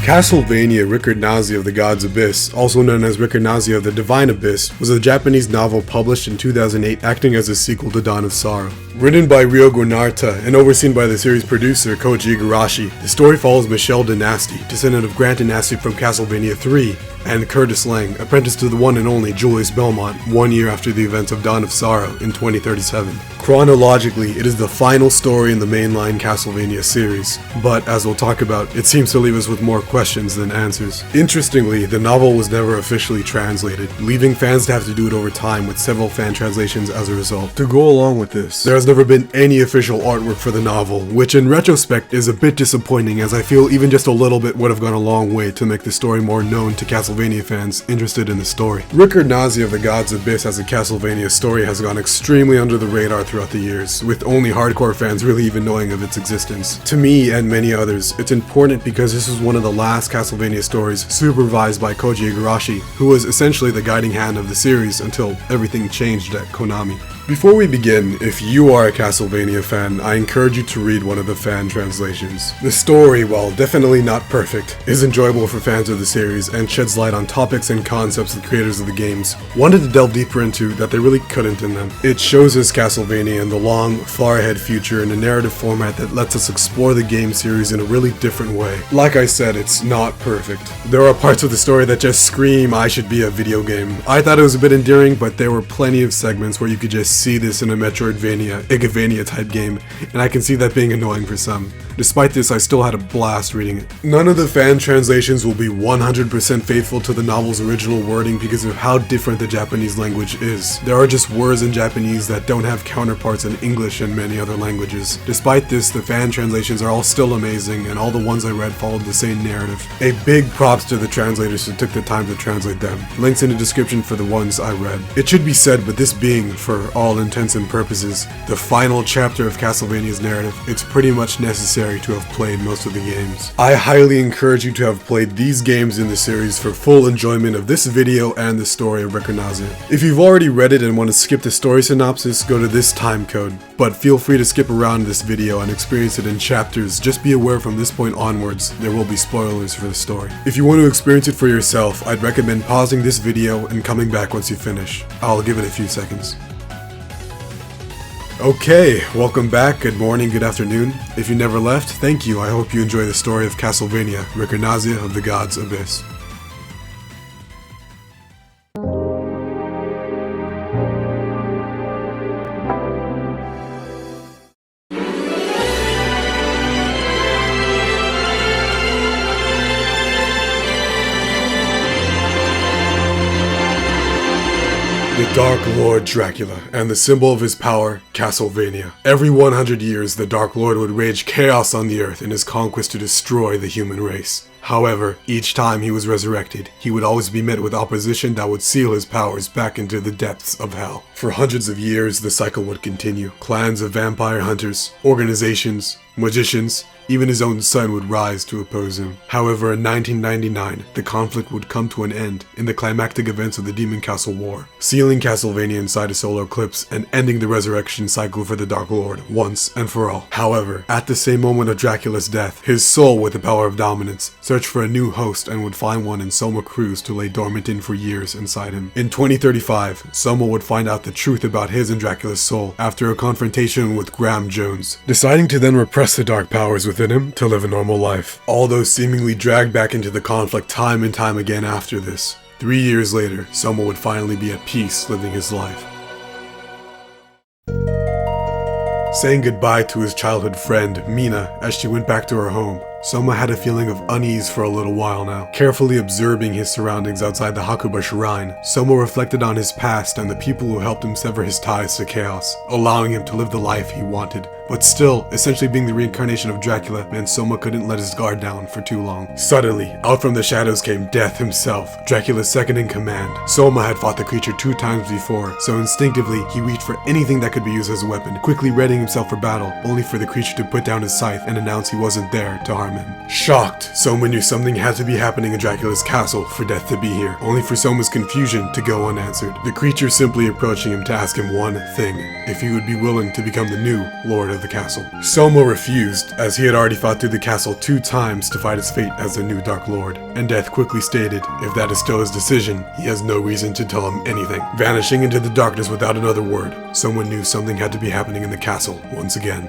Castlevania Ricordnaza of the God's Abyss, also known as Reincarnation of the Divine Abyss, was a Japanese novel published in 2008 acting as a sequel to Dawn of Sorrow. Written by Ryogo Narita and overseen by the series producer Koji Igarashi, the story follows Michelle Danasty, descendant of Grant Danasty from Castlevania 3, and Curtis Lang, apprentice to the one and only Julius Belmont, 1 year after the events of Dawn of Sorrow in 2037. Chronologically, it is the final story in the mainline Castlevania series, but as we'll talk about, it seems to leave us with more questions than answers. Interestingly, the novel was never officially translated, leaving fans to have to do it over time with several fan translations as a result. To go along with this, there has never been any official artwork for the novel, which in retrospect is a bit disappointing, as I feel even just a little bit would have gone a long way to make the story more known to Castlevania fans interested in the story. Reincarnation of the God's Abyss as a Castlevania story has gone extremely under the radar throughout the years, with only hardcore fans really even knowing of its existence. To me and many others, it's important because this was one of the last Castlevania stories supervised by Koji Igarashi, who was essentially the guiding hand of the series until everything changed at Konami. Before we begin, if you are a Castlevania fan, I encourage you to read one of the fan translations. The story, while definitely not perfect, is enjoyable for fans of the series and sheds light on topics and concepts the creators of the games wanted to delve deeper into that they really couldn't in them. It shows us Castlevania in the long, far-ahead future in a narrative format that lets us explore the game series in a really different way. Like I said, it's not perfect. There are parts of the story that just scream, I should be a video game. I thought it was a bit endearing, but there were plenty of segments where you could just see this in a Metroidvania, Igavania type game, and I can see that being annoying for some. Despite this, I still had a blast reading it. None of the fan translations will be 100% faithful to the novel's original wording because of how different the Japanese language is. There are just words in Japanese that don't have counterparts in English and many other languages. Despite this, the fan translations are all still amazing, and all the ones I read followed the same narrative. A big props to the translators who took the time to translate them. Links in the description for the ones I read. It should be said, but this being, for all intents and purposes, the final chapter of Castlevania's narrative, it's pretty much necessary to have played most of the games. I highly encourage you to have played these games in the series for full enjoyment of this video and the story of Ricordnaza. If you've already read it and want to skip the story synopsis, go to this time code, but feel free to skip around this video and experience it in chapters. Just be aware from this point onwards, there will be spoilers for the story. If you want to experience it for yourself, I'd recommend pausing this video and coming back once you finish. I'll give it a few seconds. Okay, welcome back, good morning, good afternoon. If you never left, thank you. I hope you enjoy the story of Castlevania, Reincarnation of the God's Abyss. The Dark Lord Dracula, and the symbol of his power, Castlevania. Every 100 years, the Dark Lord would rage chaos on the earth in his conquest to destroy the human race. However, each time he was resurrected, he would always be met with opposition that would seal his powers back into the depths of hell. For hundreds of years, the cycle would continue. Clans of vampire hunters, organizations, magicians, even his own son would rise to oppose him. However, in 1999, the conflict would come to an end in the climactic events of the Demon Castle War, sealing Castlevania inside a solar eclipse and ending the resurrection cycle for the Dark Lord once and for all. However, at the same moment of Dracula's death, his soul, with the power of dominance, searched for a new host and would find one in Soma, Cruz, to lay dormant in for years inside him. In 2035, Soma would find out the truth about his and Dracula's soul after a confrontation with Graham Jones, deciding to then repress the dark powers within him to live a normal life. Although seemingly dragged back into the conflict time and time again after this. 3 years later, Soma would finally be at peace living his life. Saying goodbye to his childhood friend, Mina, as she went back to her home, Soma had a feeling of unease for a little while now. Carefully observing his surroundings outside the Hakuba Shrine, Soma reflected on his past and the people who helped him sever his ties to chaos, allowing him to live the life he wanted. But still, essentially being the reincarnation of Dracula meant Soma couldn't let his guard down for too long. Suddenly, out from the shadows came Death himself, Dracula's second in command. Soma had fought the creature 2 times before, so instinctively, he reached for anything that could be used as a weapon, quickly readying himself for battle, only for the creature to put down his scythe and announce he wasn't there to harm him. Shocked, Soma knew something had to be happening in Dracula's castle for Death to be here, only for Soma's confusion to go unanswered. The creature simply approaching him to ask him one thing, if he would be willing to become the new Lord of of the castle. Soma refused, as he had already fought through the castle 2 times to fight his fate as the new Dark Lord, and Death quickly stated, if that is still his decision, he has no reason to tell him anything. Vanishing into the darkness without another word, someone knew something had to be happening in the castle once again.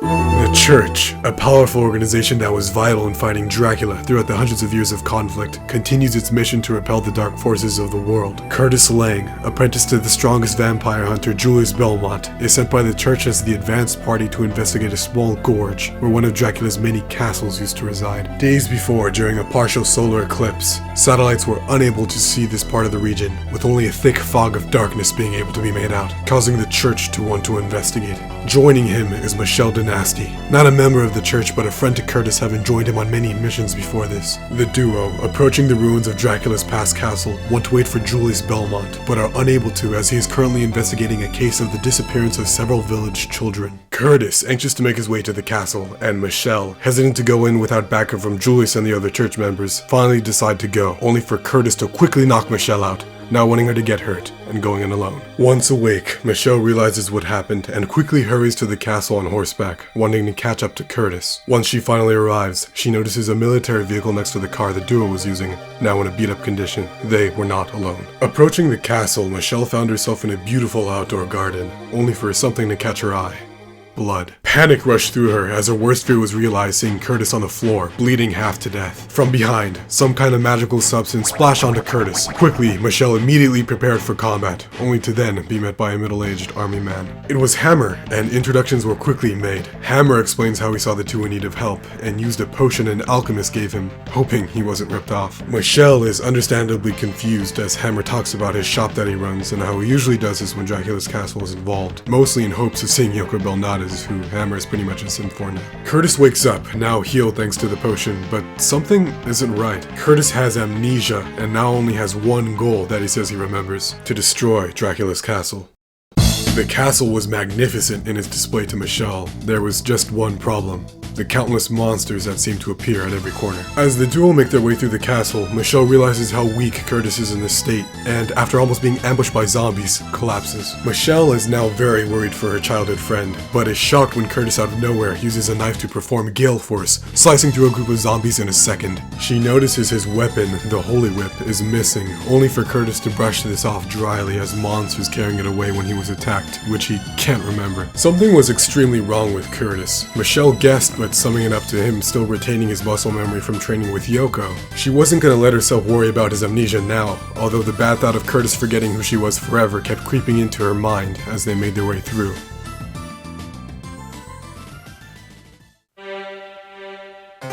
The Church, a powerful organization that was vital in fighting Dracula throughout the hundreds of years of conflict, continues its mission to repel the dark forces of the world. Curtis Lang, apprentice to the strongest vampire hunter Julius Belmont, is sent by the Church as the advanced party to investigate a small gorge where one of Dracula's many castles used to reside. Days before, during a partial solar eclipse, satellites were unable to see this part of the region, with only a thick fog of darkness being able to be made out, causing the Church to want to investigate. Joining him is Michelle Danasty, not a member of the Church but a friend to Curtis, having joined him on many missions before this. The duo, approaching the ruins of Dracula's past castle, want to wait for Julius Belmont, but are unable to as he is currently investigating a case of the disappearance of several village children. Curtis, anxious to make his way to the castle, and Michelle, hesitant to go in without backup from Julius and the other Church members, finally decide to go, only for Curtis to quickly knock Michelle out, not wanting her to get hurt, and going in alone. Once awake, Michelle realizes what happened and quickly hurries to the castle on horseback, wanting to catch up to Curtis. Once she finally arrives, she notices a military vehicle next to the car the duo was using, now in a beat-up condition. They were not alone. Approaching the castle, Michelle found herself in a beautiful outdoor garden, only for something to catch her eye. Blood. Panic rushed through her as her worst fear was realized, seeing Curtis on the floor, bleeding half to death. From behind, some kind of magical substance splashed onto Curtis. Quickly, Michelle immediately prepared for combat, only to then be met by a middle-aged army man. It was Hammer, and introductions were quickly made. Hammer explains how he saw the two in need of help, and used a potion an alchemist gave him, hoping he wasn't ripped off. Michelle is understandably confused as Hammer talks about his shop that he runs, and how he usually does this when Dracula's castle is involved, mostly in hopes of seeing Yoko Belnades, who Hammer is pretty much a sim for now. Curtis wakes up, now healed thanks to the potion, but something isn't right. Curtis has amnesia, and now only has one goal that he says he remembers: to destroy Dracula's castle. The castle was magnificent in its display to Michelle. There was just one problem: the countless monsters that seemed to appear at every corner. As the duo make their way through the castle, Michelle realizes how weak Curtis is in this state, and after almost being ambushed by zombies, collapses. Michelle is now very worried for her childhood friend, but is shocked when Curtis out of nowhere uses a knife to perform gale force, slicing through a group of zombies in a second. She notices his weapon, the Holy Whip, is missing, only for Curtis to brush this off dryly as monsters carrying it away when he was attacked, which he can't remember. Something was extremely wrong with Curtis. Michelle guessed, but summing it up to him still retaining his muscle memory from training with Yoko. She wasn't gonna let herself worry about his amnesia now, although the bad thought of Curtis forgetting who she was forever kept creeping into her mind as they made their way through.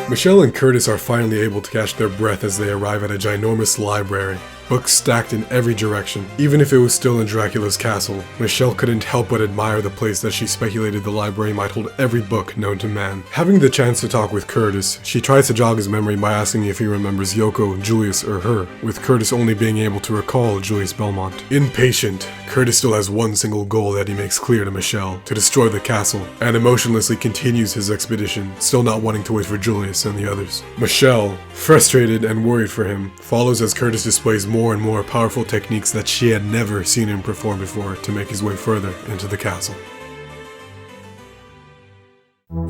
Michelle and Curtis are finally able to catch their breath as they arrive at a ginormous library. Books stacked in every direction. Even if it was still in Dracula's castle, Michelle couldn't help but admire the place that she speculated the library might hold every book known to man. Having the chance to talk with Curtis, she tries to jog his memory by asking if he remembers Yoko, Julius, or her, with Curtis only being able to recall Julius Belmont. Impatient, Curtis still has one single goal that he makes clear to Michelle: to destroy the castle, and emotionlessly continues his expedition, still not wanting to wait for Julius and the others. Michelle, frustrated and worried for him, follows as Curtis displays more and more powerful techniques that she had never seen him perform before to make his way further into the castle.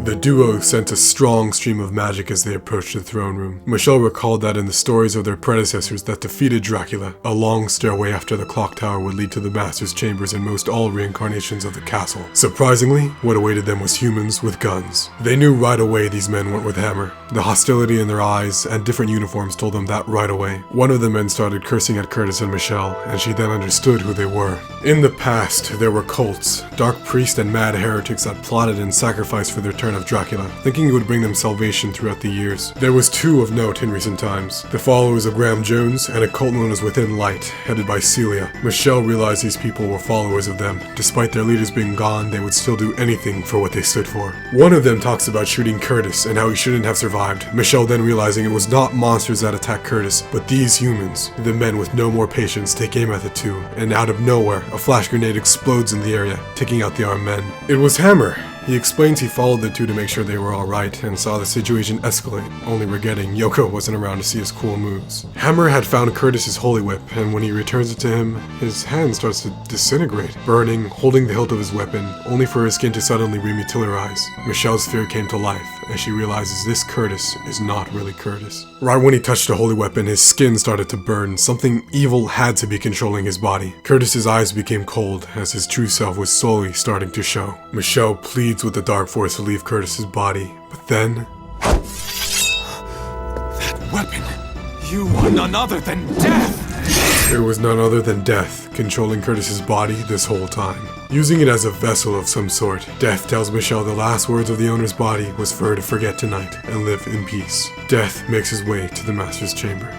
The duo sent a strong stream of magic as they approached the throne room. Michelle recalled that in the stories of their predecessors that defeated Dracula, a long stairway after the clock tower would lead to the master's chambers in most all reincarnations of the castle. Surprisingly, what awaited them was humans with guns. They knew right away these men weren't with Hammer. The hostility in their eyes and different uniforms told them that right away. One of the men started cursing at Curtis and Michelle, and she then understood who they were. In the past, there were cults, dark priests and mad heretics that plotted and sacrificed for their turn of Dracula, thinking it would bring them salvation throughout the years. There was two of note in recent times: the followers of Graham Jones and a cult known as Within Light, headed by Celia. Michelle realized these people were followers of them. Despite their leaders being gone, they would still do anything for what they stood for. One of them talks about shooting Curtis and how he shouldn't have survived. Michelle then realizing it was not monsters that attacked Curtis, but these humans. The men with no more patience take aim at the two, and out of nowhere, a flash grenade explodes in the area, taking out the armed men. It was Hammer. He explains he followed the two to make sure they were alright and saw the situation escalate, only regretting Yoko wasn't around to see his cool moves. Hammer had found Curtis's holy whip, and when he returns it to him, his hand starts to disintegrate, burning, holding the hilt of his weapon, only for his skin to suddenly rematerialize. Michelle's fear came to life as she realizes this Curtis is not really Curtis. Right when he touched the holy weapon, his skin started to burn. Something evil had to be controlling his body. Curtis's eyes became cold as his true self was slowly starting to show. Michelle pleads with the dark force to leave Curtis's body, but then... That weapon! You are none other than death! It was none other than death controlling Curtis's body this whole time. Using it as a vessel of some sort, Death tells Michelle the last words of the owner's body was for her to forget tonight and live in peace. Death makes his way to the Master's chamber.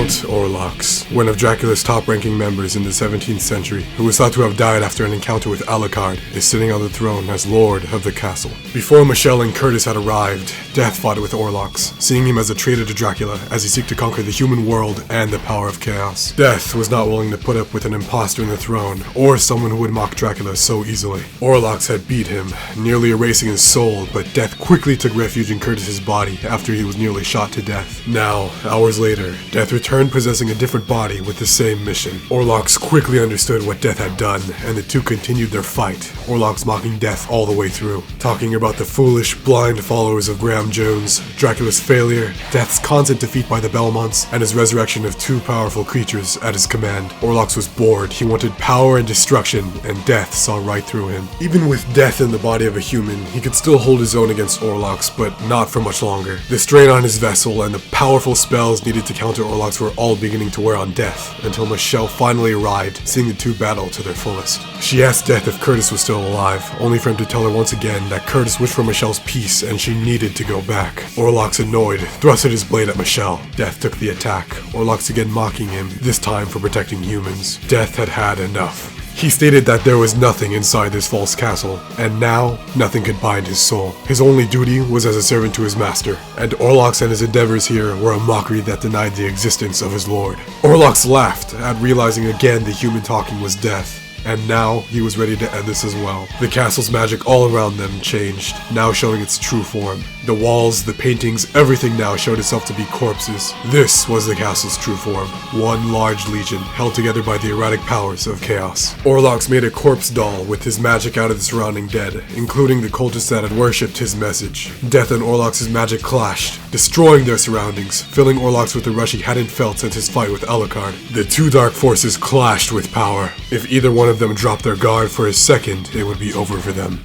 Count Olrox, one of Dracula's top-ranking members in the 17th century, who was thought to have died after an encounter with Alucard, is sitting on the throne as Lord of the castle. Before Michelle and Curtis had arrived, Death fought with Olrox, seeing him as a traitor to Dracula as he seeked to conquer the human world and the power of chaos. Death was not willing to put up with an imposter in the throne, or someone who would mock Dracula so easily. Olrox had beat him, nearly erasing his soul, but Death quickly took refuge in Curtis's body after he was nearly shot to death. Now, hours later, Death returned possessing a different body with the same mission. Olrox quickly understood what Death had done, and the two continued their fight, Olrox mocking Death all the way through, talking about the foolish, blind followers of Graham Jones, Dracula's failure, Death's constant defeat by the Belmonts, and his resurrection of two powerful creatures at his command. Olrox was bored, he wanted power and destruction, and Death saw right through him. Even with Death in the body of a human, he could still hold his own against Olrox, but not for much longer. The strain on his vessel and the powerful spells needed to counter Olrox were all beginning to wear on Death, until Michelle finally arrived, seeing the two battle to their fullest. She asked Death if Curtis was still alive, only for him to tell her once again that Curtis wished for Michelle's peace and she needed to go back. Olrox, annoyed, thrusted his blade at Michelle. Death took the attack, Olrox again mocking him, this time for protecting humans. Death had had enough. He stated that there was nothing inside this false castle, and now, nothing could bind his soul. His only duty was as a servant to his master, and Olrox and his endeavors here were a mockery that denied the existence of his lord. Olrox laughed at realizing again the human talking was Death. And now, he was ready to end this as well. The castle's magic all around them changed, now showing its true form. The walls, the paintings, everything now showed itself to be corpses. This was the castle's true form. One large legion, held together by the erratic powers of chaos. Olrox made a corpse doll with his magic out of the surrounding dead, including the cultists that had worshipped his message. Death and Olrox's magic clashed, destroying their surroundings, filling Olrox with the rush he hadn't felt since his fight with Alucard. The two dark forces clashed with power. If either one of them dropped their guard for a second, it would be over for them.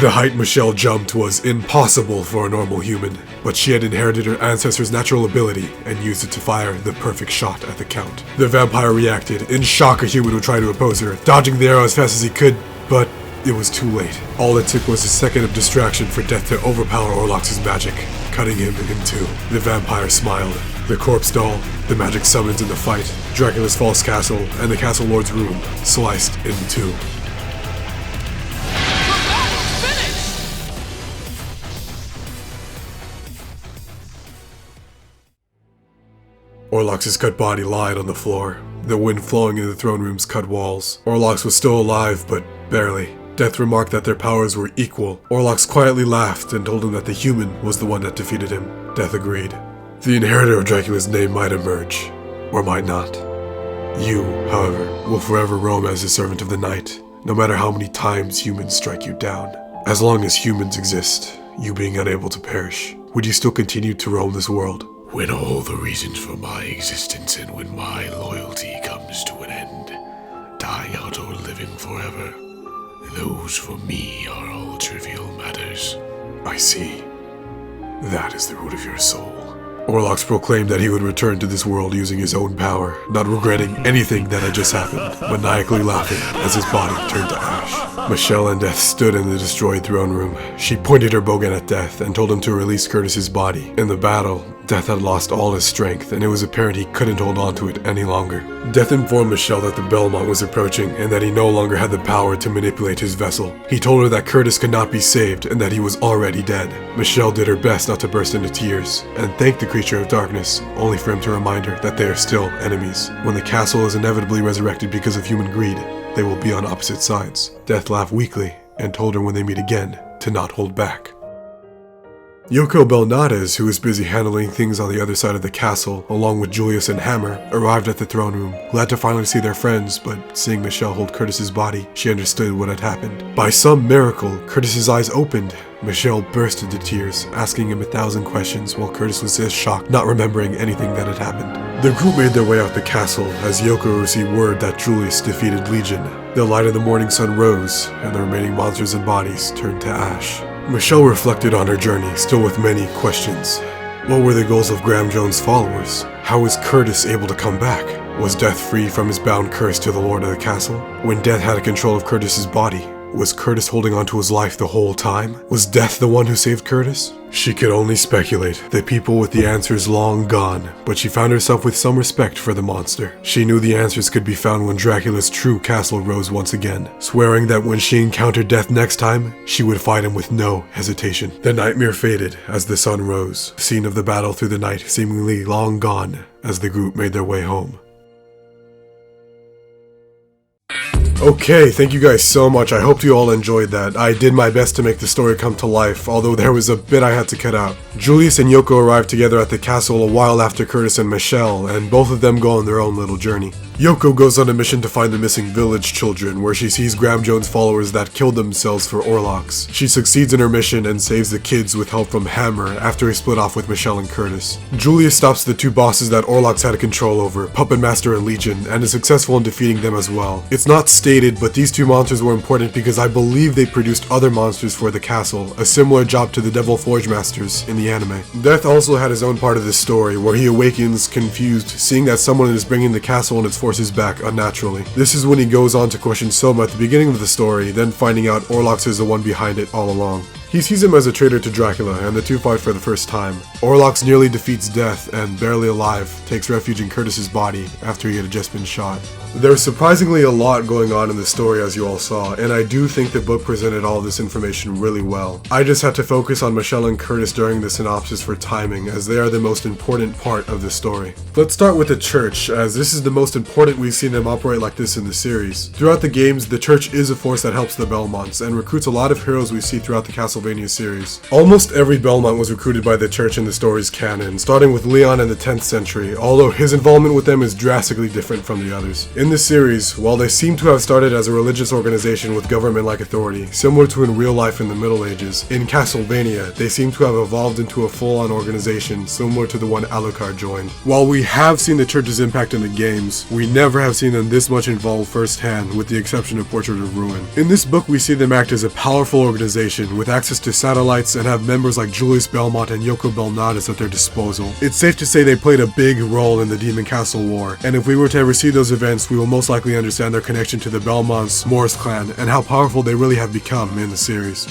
The height Michelle jumped was impossible for a normal human, but she had inherited her ancestor's natural ability and used it to fire the perfect shot at the Count. The vampire reacted, in shock a human would try to oppose her, dodging the arrow as fast as he could, but it was too late. All it took was a second of distraction for Death to overpower Olrox's magic, cutting him in two. The vampire smiled. The corpse doll, the magic summons in the fight, Dracula's false castle, and the castle lord's room sliced in two. Olrox's cut body lied on the floor, the wind flowing into the throne room's cut walls. Olrox was still alive, but barely. Death remarked that their powers were equal. Olrox quietly laughed and told him that the human was the one that defeated him. Death agreed. The inheritor of Dracula's name might emerge, or might not. You, however, will forever roam as a servant of the night, no matter how many times humans strike you down. As long as humans exist, you being unable to perish, would you still continue to roam this world? When all the reasons for my existence and when my loyalty comes to an end, dying out or living forever, those for me are all trivial matters. I see. That is the root of your soul. Olrox proclaimed that he would return to this world using his own power, not regretting anything that had just happened, maniacally laughing as his body turned to ash. Michelle and Death stood in the destroyed throne room. She pointed her bowgun at Death and told him to release Curtis's body. In the battle, Death had lost all his strength, and it was apparent he couldn't hold on to it any longer. Death informed Michelle that the Belmont was approaching, and that he no longer had the power to manipulate his vessel. He told her that Curtis could not be saved, and that he was already dead. Michelle did her best not to burst into tears, and thanked the creature of darkness, only for him to remind her that they are still enemies. When the castle is inevitably resurrected because of human greed, they will be on opposite sides. Death laughed weakly, and told her when they meet again, to not hold back. Yoko Belnades, who was busy handling things on the other side of the castle, along with Julius and Hammer, arrived at the throne room, glad to finally see their friends, but seeing Michelle hold Curtis's body, she understood what had happened. By some miracle, Curtis's eyes opened. Michelle burst into tears, asking him 1,000 questions, while Curtis was as shocked, not remembering anything that had happened. The group made their way out the castle, as Yoko received word that Julius defeated Legion. The light of the morning sun rose, and the remaining monsters and bodies turned to ash. Michelle reflected on her journey, still with many questions. What were the goals of Graham Jones' followers? How was Curtis able to come back? Was Death free from his bound curse to the Lord of the Castle? When Death had control of Curtis's body, was Curtis holding on to his life the whole time? Was Death the one who saved Curtis? She could only speculate, the people with the answers long gone, but she found herself with some respect for the monster. She knew the answers could be found when Dracula's true castle rose once again, swearing that when she encountered Death next time, she would fight him with no hesitation. The nightmare faded as the sun rose, the scene of the battle through the night seemingly long gone as the group made their way home. Okay, thank you guys so much. I hope you all enjoyed that. I did my best to make the story come to life, although there was a bit I had to cut out. Julius and Yoko arrived together at the castle a while after Curtis and Michelle, and both of them go on their own little journey. Yoko goes on a mission to find the missing village children, where she sees Graham Jones' followers that killed themselves for Olrox. She succeeds in her mission and saves the kids with help from Hammer after he split off with Michelle and Curtis. Julius stops the two bosses that Olrox had control over, Puppet Master and Legion, and is successful in defeating them as well. It's not stated, but these two monsters were important because I believe they produced other monsters for the castle, a similar job to the Devil Forge Masters in the anime. Death also had his own part of this story, where he awakens confused, seeing that someone is bringing the castle and its forces back unnaturally. This is when he goes on to question Soma at the beginning of the story, then finding out Olrox is the one behind it all along. He sees him as a traitor to Dracula, and the two fight for the first time. Olrox nearly defeats Death, and barely alive, takes refuge in Curtis's body after he had just been shot. There's surprisingly a lot going on in the story, as you all saw, and I do think the book presented all this information really well. I just had to focus on Michelle and Curtis during the synopsis for timing, as they are the most important part of the story. Let's start with the church, as this is the most important we've seen them operate like this in the series. Throughout the games, the church is a force that helps the Belmonts, and recruits a lot of heroes we see throughout the Castlevania series. Almost every Belmont was recruited by the church in the story's canon, starting with Leon in the 10th century, although his involvement with them is drastically different from the others. In this series, while they seem to have started as a religious organization with government-like authority, similar to in real life in the Middle Ages, in Castlevania, they seem to have evolved into a full-on organization similar to the one Alucard joined. While we have seen the church's impact in the games, we never have seen them this much involved firsthand, with the exception of Portrait of Ruin. In this book, we see them act as a powerful organization with access to satellites and have members like Julius Belmont and Yoko Belnades at their disposal. It's safe to say they played a big role in the Demon Castle War, and if we were to ever see those events, we will most likely understand their connection to the Belmonts, Morris clan, and how powerful they really have become in the series.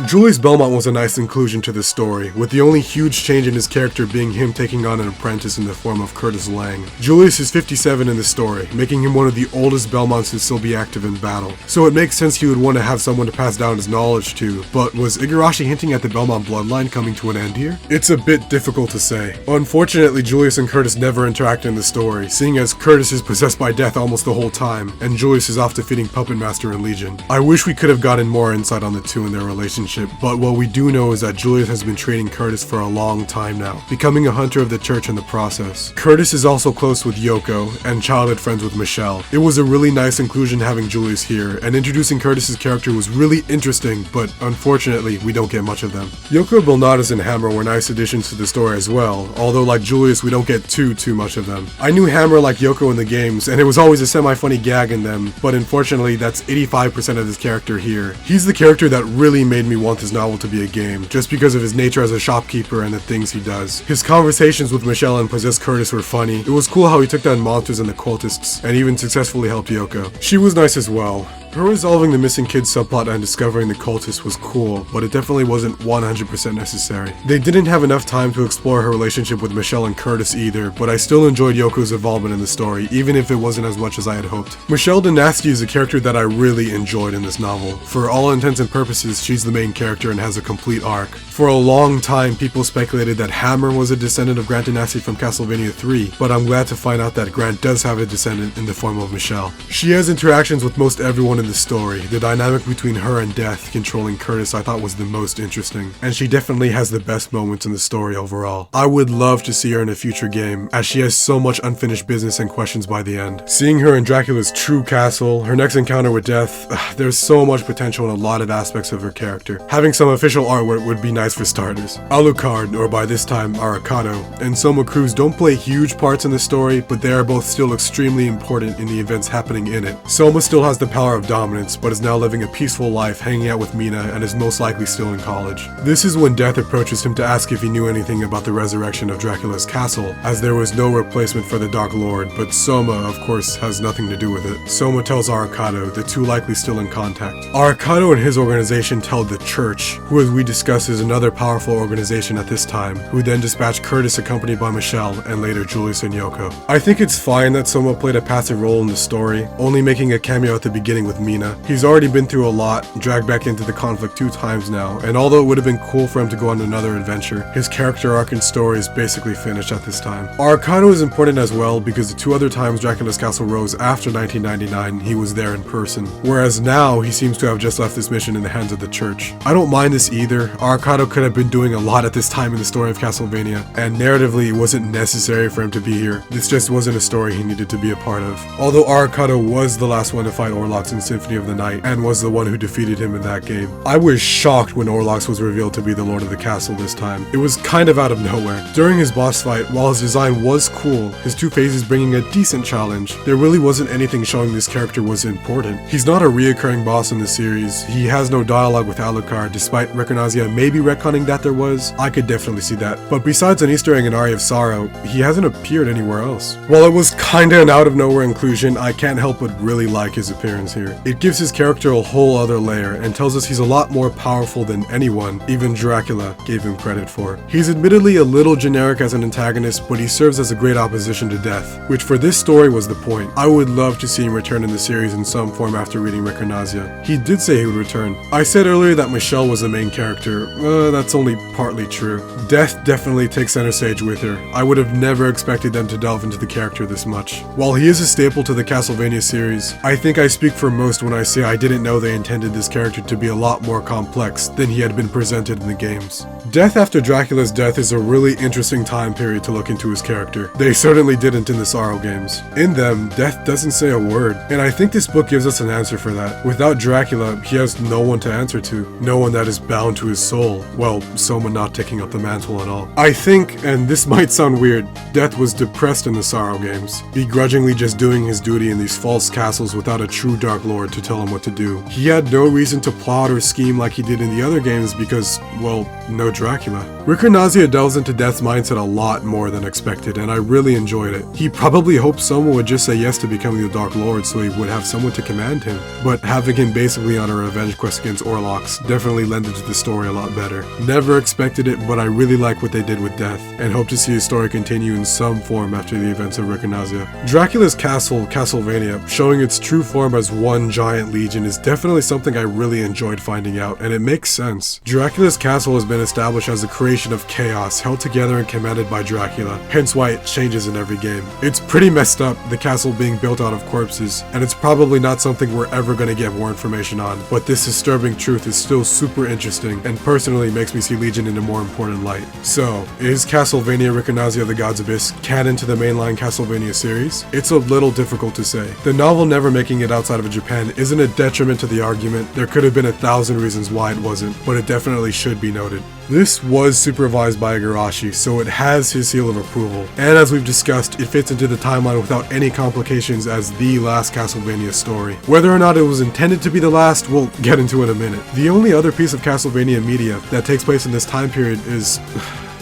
Julius Belmont was a nice inclusion to the story, with the only huge change in his character being him taking on an apprentice in the form of Curtis Lang. Julius is 57 in the story, making him one of the oldest Belmonts to still be active in battle, so it makes sense he would want to have someone to pass down his knowledge to, but was Igarashi hinting at the Belmont bloodline coming to an end here? It's a bit difficult to say. Unfortunately, Julius and Curtis never interact in the story, seeing as Curtis is possessed by Death almost the whole time, and Julius is off defeating Puppet Master and Legion. I wish we could have gotten more insight on the two and their relationship, but what we do know is that Julius has been training Curtis for a long time now, becoming a hunter of the church in the process. Curtis is also close with Yoko, and childhood friends with Michelle. It was a really nice inclusion having Julius here, and introducing Curtis's character was really interesting, but unfortunately, we don't get much of them. Yoko, Belnades, and Hammer were nice additions to the story as well, although like Julius, we don't get too much of them. I knew Hammer like Yoko in the games, and it was always a semi-funny gag in them, but unfortunately, that's 85% of his character here. He's the character that really made me want this novel to be a game, just because of his nature as a shopkeeper and the things he does. His conversations with Michelle and possessed Curtis were funny. It was cool how he took down monsters and the cultists, and even successfully helped Yoko. She was nice as well. Her resolving the missing kid subplot and discovering the cultist was cool, but it definitely wasn't 100% necessary. They didn't have enough time to explore her relationship with Michelle and Curtis either, but I still enjoyed Yoko's involvement in the story, even if it wasn't as much as I had hoped. Michelle Danasty is a character that I really enjoyed in this novel. For all intents and purposes, she's the main character and has a complete arc. For a long time, people speculated that Hammer was a descendant of Grant Danasty from Castlevania 3, but I'm glad to find out that Grant does have a descendant in the form of Michelle. She has interactions with most everyone in the story. The dynamic between her and Death controlling Curtis I thought was the most interesting, and she definitely has the best moments in the story overall. I would love to see her in a future game, as she has so much unfinished business and questions by the end. Seeing her in Dracula's true castle, her next encounter with Death, there's so much potential in a lot of aspects of her character. Having some official artwork would be nice for starters. Alucard, or by this time Arakato, and Soma Cruz don't play huge parts in the story, but they are both still extremely important in the events happening in it. Soma still has the power of dominance, but is now living a peaceful life hanging out with Mina and is most likely still in college. This is when Death approaches him to ask if he knew anything about the resurrection of Dracula's castle, as there was no replacement for the Dark Lord, but Soma, of course, has nothing to do with it. Soma tells Arakato, the two likely still in contact. Arakato and his organization tell the Church, who as we discussed is another powerful organization at this time, who then dispatch Curtis accompanied by Michelle and later Julius and Yoko. I think it's fine that Soma played a passive role in the story, only making a cameo at the beginning with Mina. He's already been through a lot, dragged back into the conflict 2 times now, and although it would have been cool for him to go on another adventure, his character arc and story is basically finished at this time. Arakato is important as well because the 2 other times Dracula's castle rose after 1999, he was there in person, whereas now he seems to have just left this mission in the hands of the Church. I don't mind this either. Arakato could have been doing a lot at this time in the story of Castlevania, and narratively it wasn't necessary for him to be here. This just wasn't a story he needed to be a part of. Although Arakato was the last one to fight Olrox in Symphony of the Night, and was the one who defeated him in that game. I was shocked when Olrox was revealed to be the Lord of the Castle this time. It was kind of out of nowhere. During his boss fight, while his design was cool, his 2 phases bringing a decent challenge, there really wasn't anything showing this character was important. He's not a reoccurring boss in the series, he has no dialogue with Alucard, despite Ricordnaza maybe retconning that there was. I could definitely see that. But besides an Easter egg in Aria of Sorrow, he hasn't appeared anywhere else. While it was kinda an out of nowhere inclusion, I can't help but really like his appearance here. It gives his character a whole other layer and tells us he's a lot more powerful than anyone, even Dracula, gave him credit for. He's admittedly a little generic as an antagonist, but he serves as a great opposition to Death, which for this story was the point. I would love to see him return in the series in some form after reading Ricordnaza. He did say he would return. I said earlier that Michelle was the main character. That's only partly true. Death definitely takes center stage with her. I would have never expected them to delve into the character this much. While he is a staple to the Castlevania series, I think I speak for most when I say I didn't know they intended this character to be a lot more complex than he had been presented in the games. Death after Dracula's death is a really interesting time period to look into his character. They certainly didn't in the Sorrow games. In them, Death doesn't say a word, and I think this book gives us an answer for that. Without Dracula, he has no one to answer to, no one that is bound to his soul. Well, Soma not taking up the mantle and all. I think, and this might sound weird, Death was depressed in the Sorrow games, begrudgingly just doing his duty in these false castles without a true Dark Lord to tell him what to do. He had no reason to plot or scheme like he did in the other games because, well, no Dracula. Ricordnaza delves into Death's mindset a lot more than expected, and I really enjoyed it. He probably hoped Soma would just say yes to becoming the Dark Lord so he would have someone to command him, but having him basically on a revenge quest against Olrox definitely lended to the story a lot better. Never expected it, but I really like what they did with Death, and hope to see his story continue in some form after the events of Ricordnaza. Dracula's castle, Castlevania, showing its true form as one giant legion is definitely something I really enjoyed finding out, and it makes sense. Dracula's castle has been established as a creation of chaos, held together and commanded by Dracula, hence why it changes in every game. It's pretty messed up, the castle being built out of corpses, and it's probably not something we're ever gonna get more information on, but this disturbing truth is still super interesting, and personally makes me see Legion in a more important light. So, is Castlevania Ricordnaza of the God's Abyss canon to the mainline Castlevania series? It's a little difficult to say. The novel never making it outside of Japan isn't a detriment to the argument. There could have been 1,000 reasons why it wasn't, but it definitely should be noted. This was supervised by Igarashi, so it has his seal of approval, and as we've discussed, it fits into the timeline without any complications as the last Castlevania story. Whether or not it was intended to be the last, we'll get into in a minute. The only other piece of Castlevania media that takes place in this time period is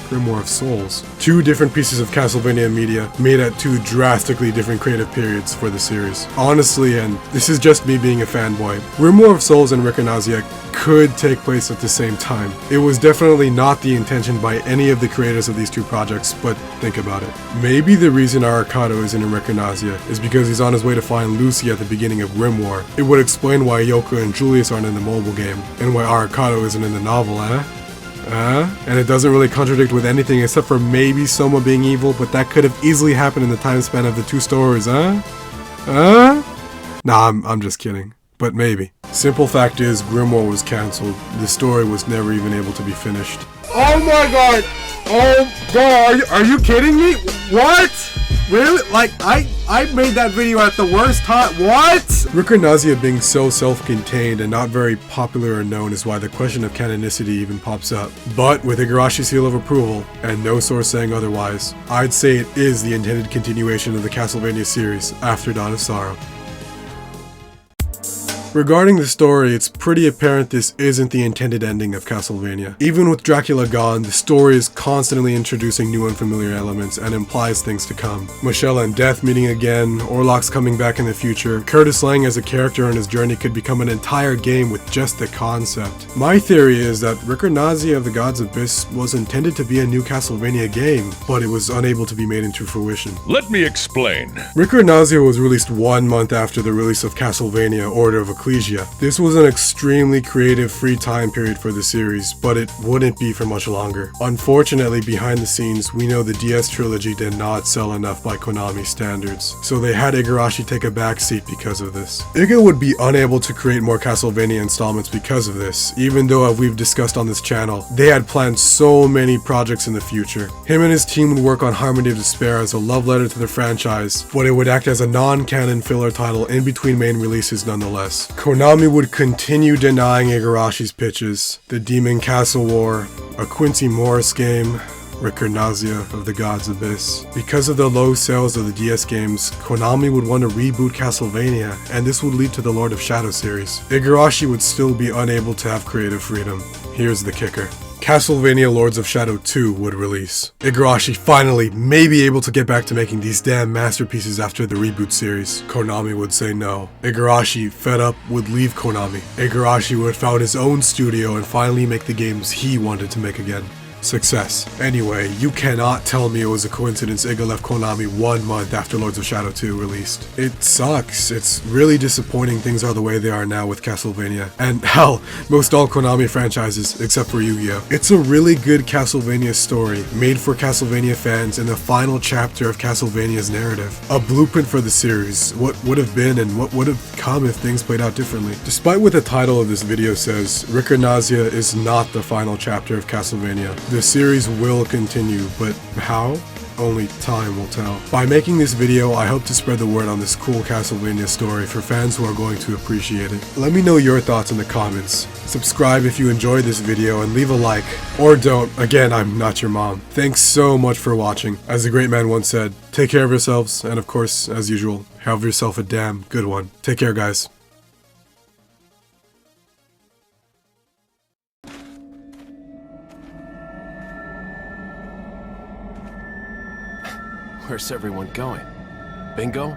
Grimoire of Souls. Two different pieces of Castlevania media made at two drastically different creative periods for the series. Honestly, and this is just me being a fanboy, Grimoire of Souls and Ricordnaza could take place at the same time. It was definitely not the intention by any of the creators of these two projects, but think about it. Maybe the reason Akumajō isn't in Ricordnaza is because he's on his way to find Lucy at the beginning of Grimoire. It would explain why Yoko and Julius aren't in the mobile game, and why Akumajō isn't in the novel, and it doesn't really contradict with anything except for maybe Soma being evil, but that could have easily happened in the time span of the two stories, Nah, I'm just kidding. But maybe. Simple fact is, Grimoire was cancelled. The story was never even able to be finished. Oh my god! Oh god, are you kidding me? What? Really? Like, I made that video at the worst time. What? Ricordnaza being so self-contained and not very popular or known is why the question of canonicity even pops up. But with Igarashi's seal of approval, and no source saying otherwise, I'd say it is the intended continuation of the Castlevania series after Dawn of Sorrow. Regarding the story, it's pretty apparent this isn't the intended ending of Castlevania. Even with Dracula gone, the story is constantly introducing new unfamiliar elements and implies things to come. Michelle and Death meeting again, Olrox coming back in the future, Curtis Lang as a character on his journey could become an entire game with just the concept. My theory is that Ricordnaza of the God's Abyss was intended to be a new Castlevania game, but it was unable to be made into fruition. Let me explain. Ricordnaza was released 1 month after the release of Castlevania Order of Ecclesia. This was an extremely creative free time period for the series, but it wouldn't be for much longer. Unfortunately, behind the scenes, we know the DS trilogy did not sell enough by Konami standards, so they had Igarashi take a backseat because of this. Iga would be unable to create more Castlevania installments because of this, even though, as we've discussed on this channel, they had planned so many projects in the future. Him and his team would work on Harmony of Despair as a love letter to the franchise, but it would act as a non-canon filler title in between main releases nonetheless. Konami would continue denying Igarashi's pitches, the Demon Castle War, a Quincy Morris game, Ricordnaza of the God's Abyss. Because of the low sales of the DS games, Konami would want to reboot Castlevania, and this would lead to the Lord of Shadow series. Igarashi would still be unable to have creative freedom. Here's the kicker. Castlevania Lords of Shadow 2 would release. Igarashi finally may be able to get back to making these damn masterpieces after the reboot series. Konami would say no. Igarashi, fed up, would leave Konami. Igarashi would found his own studio and finally make the games he wanted to make again. Success. Anyway, you cannot tell me it was a coincidence Iga left Konami 1 month after Lords of Shadow 2 released. It sucks. It's really disappointing things are the way they are now with Castlevania. And hell, most all Konami franchises, except for Yu-Gi-Oh! It's a really good Castlevania story, made for Castlevania fans and the final chapter of Castlevania's narrative. A blueprint for the series, what would have been and what would have come if things played out differently. Despite what the title of this video says, Ricordnaza is not the final chapter of Castlevania. The series will continue, but how? Only time will tell. By making this video, I hope to spread the word on this cool Castlevania story for fans who are going to appreciate it. Let me know your thoughts in the comments. Subscribe if you enjoyed this video and leave a like. Or don't. Again, I'm not your mom. Thanks so much for watching. As the great man once said, take care of yourselves, and of course, as usual, have yourself a damn good one. Take care, guys. Where's everyone going? Bingo?